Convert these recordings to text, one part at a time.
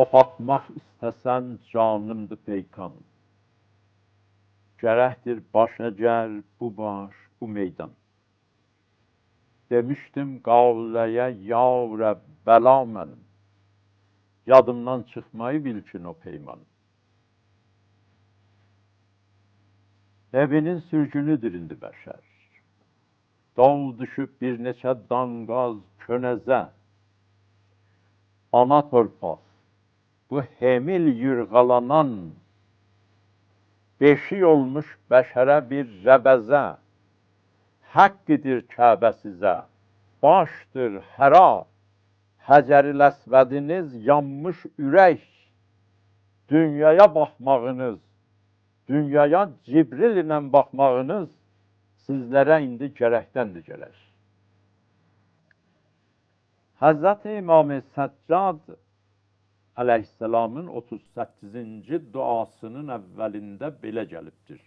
Oxatmaq istəsən canımdır peykan. Gərəkdir başa gəl bu baş, bu meydan. Demişdim qavləyə, ya Rəbb, bəla mənim. Yadımdan çıxmayı bilkin o peyman. Evinin sürgünüdür indi bəşər. Dol düşüb bir neçə danqaz könəzə. Ana torpaq, bu hemil yırğalanan, beşik olmuş bəşərə bir rəbəzə. Haqqidir Kəbə sizə, başdır həra. Həcər-i Əsvədiniz yanmış ürək. Dünyaya baxmağınız, dünyaya Cibril ilə baxmağınız sizlərə indi gərəkdəndir gərək. Həzrəti İmam-ı Səccad əleyhisselamın 38-ci duasının əvvəlində belə gəlibdir.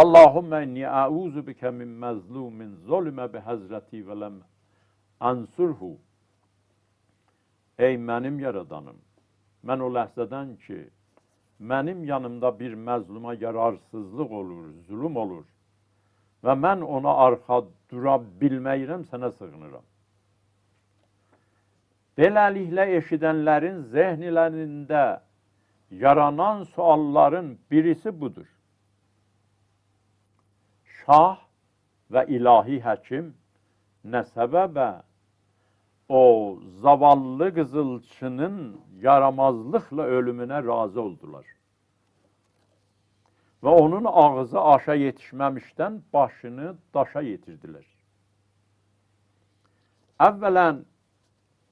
Allahümme inni a'uzu bike min məzlumin zulmə bi həzrəti və ləm ansurhu. Ey mənim yaradanım, mən o ləhzədən ki, mənim yanımda bir məzluma yararsızlıq olur, zulüm olur və mən ona arxa dura bilməyirəm, sənə sığınıram. Beləliklə eşidənlərin zehnilərində yaranan sualların birisi budur. Şah və ilahi həkim nə səbəbə o zavallı qızılçının yaramazlıqla ölümünə razı oldular. Və onun ağzı aşa yetişməmişdən başını daşa yetirdilər. Əvvələn,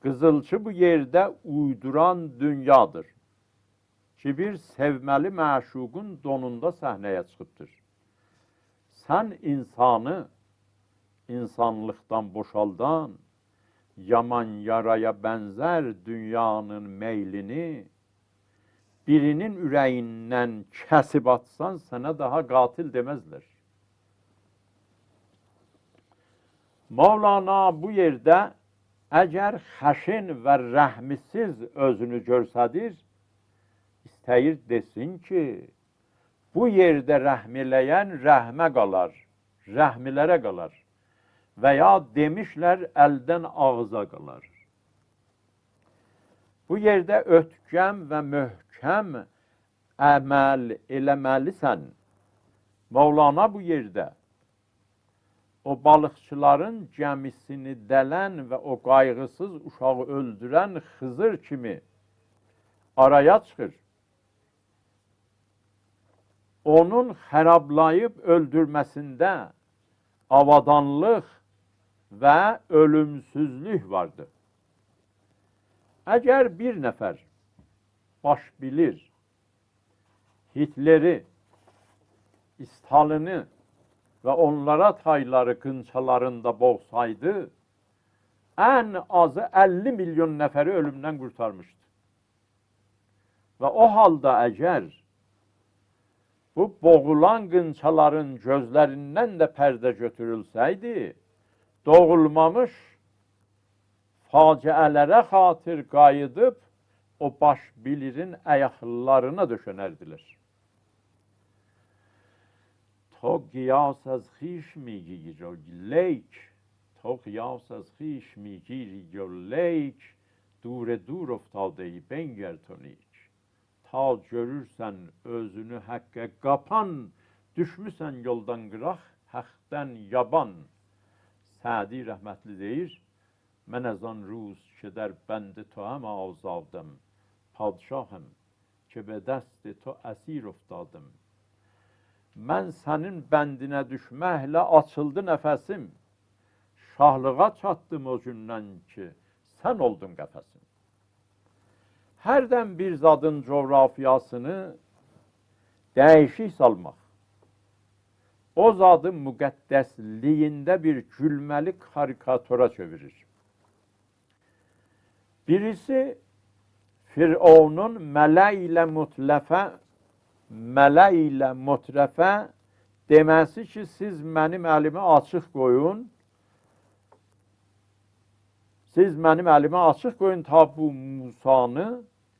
qızılçı bu yerdə uyduran dünyadır ki, bir sevməli məşuqun donunda səhnəyə çıxıbdır. Sən insanı insanlıqdan boşaldan, yaman yaraya bənzər dünyanın meylini birinin ürəyindən kəsib atsan, sənə daha qatil deməzlər. Mevlana bu yerdə əgər xəşin və rəhmisiz özünü görsədir, istəyir desin ki, bu yerdə rəhm eləyən rəhmə qalar, rəhmilərə qalar və ya demişlər əldən ağza qalar. Bu yerdə ötkəm və möhkəm əməl eləməlisən. Mevlana bu yerdə o balıqçıların gəmisini dələn və o qayğısız uşağı öldürən Xızır kimi araya çıxır. Onun xərablayıb öldürməsində avadanlıq və ölümsüzlük vardır. Əgər bir nəfər baş bilir, Hitleri, Stalin'i və onlara tayları qınçalarında boğsaydı, ən azı 50 milyon nəfəri ölümdən qurtarmışdı. Və o halda əgər bu boğulan qınçaların gözlərindən də pərdə götürülsəydi, doğulmamış faciələrə xatir qayıdıb, o baş bilirin ayaqlarına döşənərdilər. تو قیاس از خویش میگیری و لیک تو قیاس از خویش میگیری و لیک دور دور افتاده ای بنگر تو نیک ta görürsən özünü həqqə qapan düşmüsən yoldan qıraq həqdən yaban. Sədi rəhmətli deyir, mən az an ruz ki در بند توام آزادم padşahım ki به دست تو əsir افتادم. Mən sənin bəndinə düşməklə açıldı nəfəsim. Şahlığa çatdım o gündən ki, sən oldun qəfəsim. Hərdən bir zadın coğrafiyasını dəyişik salmaq, o zadın müqəddəsliyində bir gülməli karikatura çevirir. Birisi Firavunun mələ ilə mutrəfə deməsi ki, siz mənim əlimi açıq qoyun, siz mənim əlimi açıq qoyun ta bu Musanı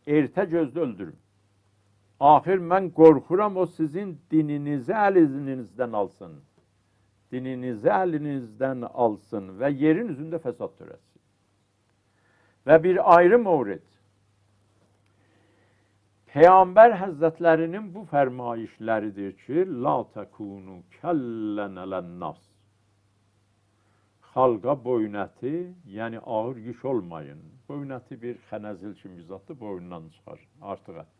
ertə gözdə öldürüm. Axir mən qorxuram o sizin dininizi əlinizdən alsın. Dininizi əlinizdən alsın və yerin üzündə fəsad törətsin. Və bir ayrı mövrid. Peyğəmbər Həzrətlərinin bu fərmayişləridir ki, la təkunu kəllənələnnas. Xalqa boyun əti, yəni ağır yük olmayın. Boyun əti bir xənəzil kimi zatdır, boyundan çıxar, artıq ətdir.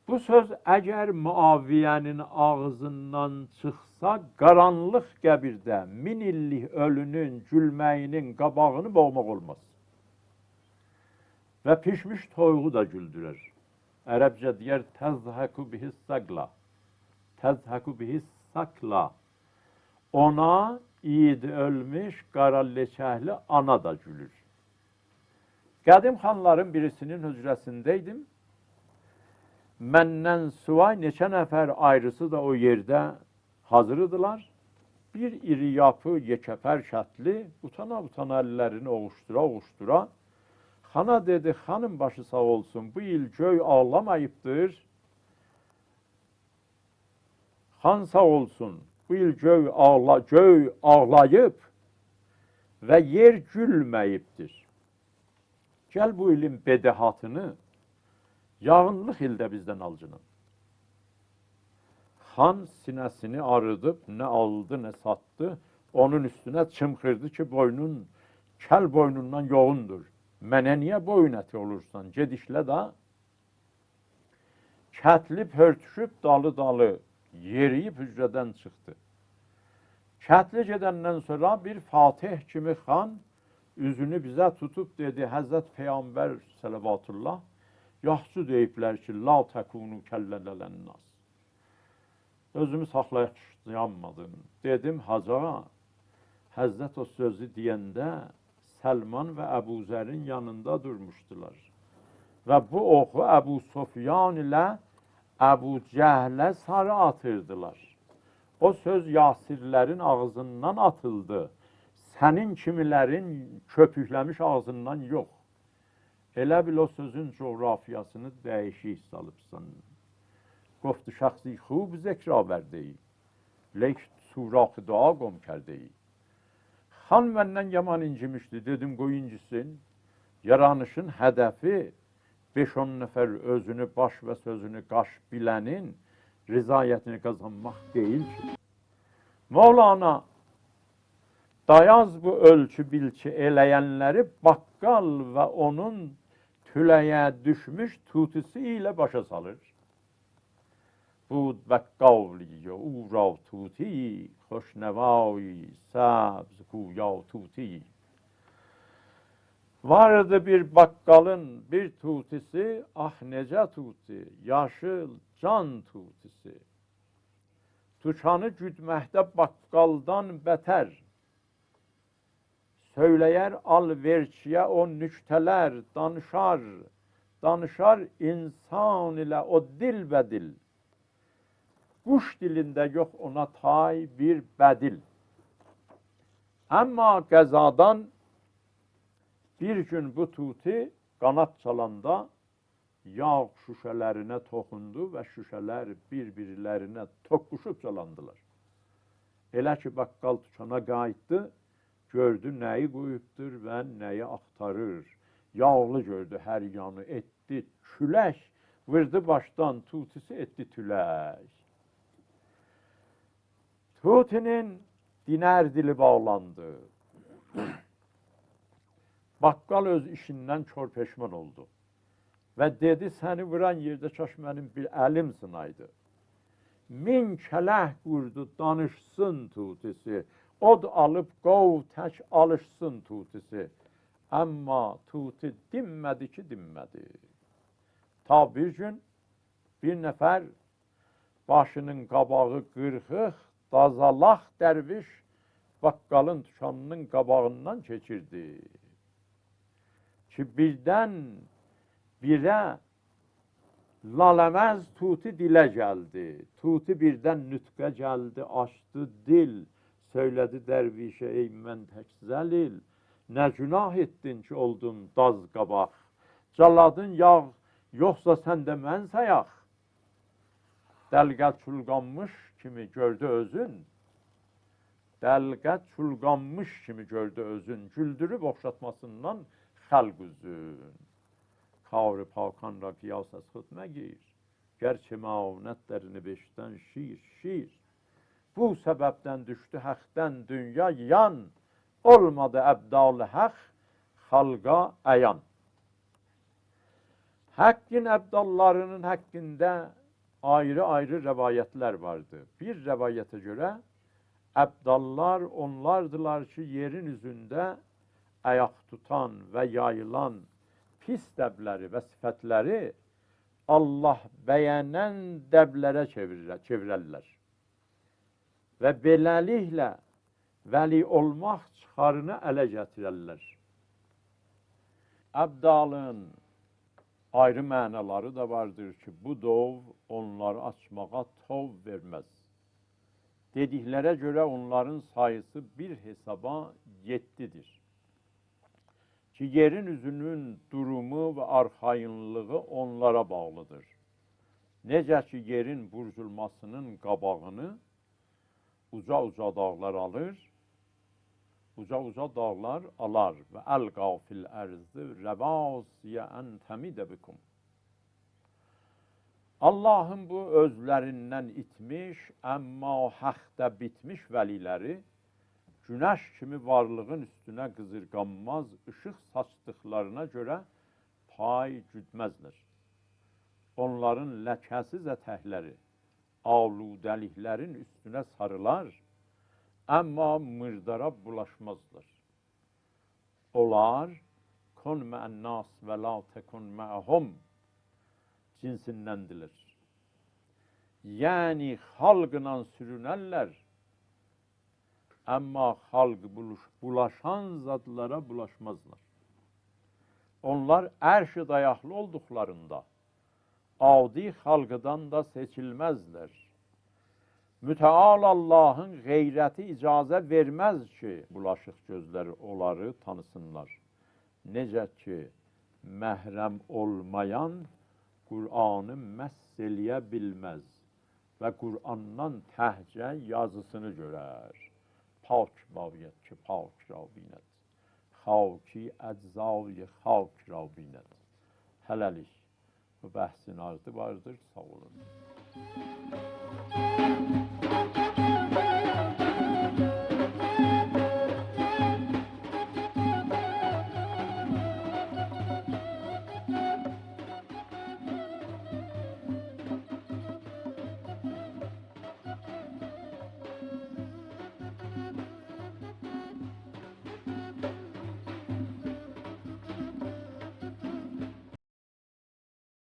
Bu söz əgər Muaviyyənin ağzından çıxsa, qaranlıq qəbirdə 1000 illik ölünün, gülməyinin qabağını boğmaq olmaz. Və pişmiş toyuğu da güldürər. Ərəbcə deyər, təzhəku bihissaqla. Təzhəku bihissaqla. Ona idi ölmüş, qara leçəhli ana da gülür. Qədim xanların birisinin hücrəsindəydim. Məndən suvay neçə nəfər ayrısı da o yerdə hazırdılar. Bir iri yapı, yekəpər şətli, utana-utana əllərini oğuşdura-oğuşdura. Xana dedi, xanım başı sağ olsun, bu il göy ağlamayıbdır. Xan sağ olsun, bu il göy ağlayıb və yer gülməyibdir. Gəl bu ilin bedehatını yağınlıq ildə bizdən alcının. Xan sinəsini arıdıb, nə aldı, nə satdı, onun üstünə çımxırdı ki, boynun, kəl boynundan yoğundur. Mənə niyə boyun əti olursan? Gedişlə də kətlib, hörtüşüb, dalı-dalı yeriyib hücrədən çıxdı. Kətli gedəndən sonra bir Fatih kimi xan üzünü bizə tutub dedi, Həzrət Peyğəmbər sələvatullah, yaxşı deyiblər ki, la təkunu kəllələnnas. Özümü saxlayanmadım. Dedim, haca, Həzrət o sözü deyəndə Səlman və Əbu Zərin yanında durmuşdular. Və bu oxu Əbu Sofyan ilə Əbu Cəhlə sarı atırdılar. O söz Yasirlərin ağzından atıldı. Sənin kimilərin köpükləmiş ağzından yox. Elə bil o sözün coğrafiyasını dəyişik salıbsan. Qoftu şəxsi xub zəkr avərdeyi. Leyk suraxı dua qom kərdeyi. Xan məndən yaman incimişdi. Dedim, qoy incisin. Yaranışın hədəfi 5-10 nəfər özünü baş və sözünü qaş bilənin rizayətini qazanmaq deyil ki. Mevlana dayaz bu ölçü bilçi eləyənləri baqqal və onun tüləyə düşmüş tutisi ilə başa salır. Bud bəqqavli, uğrav tuti, xoşnəvai, səbz, quyav tuti. Vardı bir baqqalın bir tutisi, ah necə tuti, yaşıl can tutisi. Tuçanı güdməkdə baqqaldan bətər. Söyləyər alverçiyə o nüktələr, danışar insan ilə o dilbədil. Quş dilində yox ona tay bir bədil. Amma qəzadan bir gün bu tuti qanat çalanda yağ şüşələrinə toxundu və şüşələr bir-birlərinə toqquşub çalandılar. Elə ki, baqqal tuçana qayıtdı, gördü nəyi qoyubdur və nəyi axtarır. Yağlı gördü hər yanı, etdi külək, vırdı başdan tutisi etdi tülək. Tutinin diner dili bağlandı. Baqqal öz işindən kör peşman oldu. Və dedi, səni vuran yerdə kaş mənim bir əlim sınaydı. 1000 kələh qurdu, danışsın tutisi. Od alıb qov tək alışsın tutisi. Amma tuti dinmədi ki, dinmədi. Ta bir gün bir nəfər başının qabağı qırxıq, dazalaq dərviş baqqalın tuçanının qabağından keçirdi. Ki birdən birə laləməz tuti dilə gəldi. Tuti birdən nütqə gəldi, açdı dil. Söylədi dərvişə, ey mən tək zəlil. Nə günah etdin ki, oldun daz qabaq. Calladın yağ, yoxsa sən də mən sayaq. Dəlqə çulqanmış kimi gördü özün. Dəlqə çulqanmış kimi gördü özün. Güldürüb oxşatmasından xəlq üzün. Xavr-ı pakan ra qiyas az xud məgir. Gerçi maunət dərini beşdən şir. Bu səbəbdən düşdü həqdən dünya yan. Olmadı əbdal həq xalqa əyan. Həqqin əbdallarının həqqində ayrı-ayrı rəvayətlər vardı. Bir rəvayətə görə əbdallar onlardılar ki, yerin üzündə ayaq tutan və yayılan pis dəbləri və sifətləri Allah bəyənən dəblərə çevirərlər. Və beləliklə vəli olmaq çıxarını ələ gətirərlər. Əbdalın ayrı mənaları da vardır ki, bu dov onları açmağa tov verməz. Dediklərə görə onların sayısı bir hesaba 7'dir. Ki yerin üzünün durumu və arxayınlığı onlara bağlıdır. Necə ki yerin burculmasının qabağını uca dağlar alır, uca dağlar alar və əlqa fil ərzı rəvasiyə ən təmidə bikum. Allahın bu özlərindən itmiş, əmma həqdə bitmiş vəliləri günəş kimi varlığın üstünə qızırqanmaz ışıq saçdıqlarına görə pay güdməzlər. Onların ləkəsiz ətəkləri aludəliklərin üstünə sarılar, əmma mırdara bulaşmazlar. Onlar kun mə'ənnas və la tekun mə'əhum cinsindəndilir. Yəni xalqla sürünərlər, əmma xalq bulaşan zadlara bulaşmazlar. Onlar ərş-i dayaqlı olduqlarında adi xalqdan da seçilməzlər. Müteal Allahın qeyrəti icazə verməz ki, bulaşıq gözləri onları tanısınlar. Necə ki, məhrəm olmayan Qur'anı məhz eləyə bilməz və Qur'andan təhcə yazısını görər. Pak باید که پاک را بیند خاکی اجزای خاک را بیند. Hələlik bu bəhsin ardı vardır, sağ olun.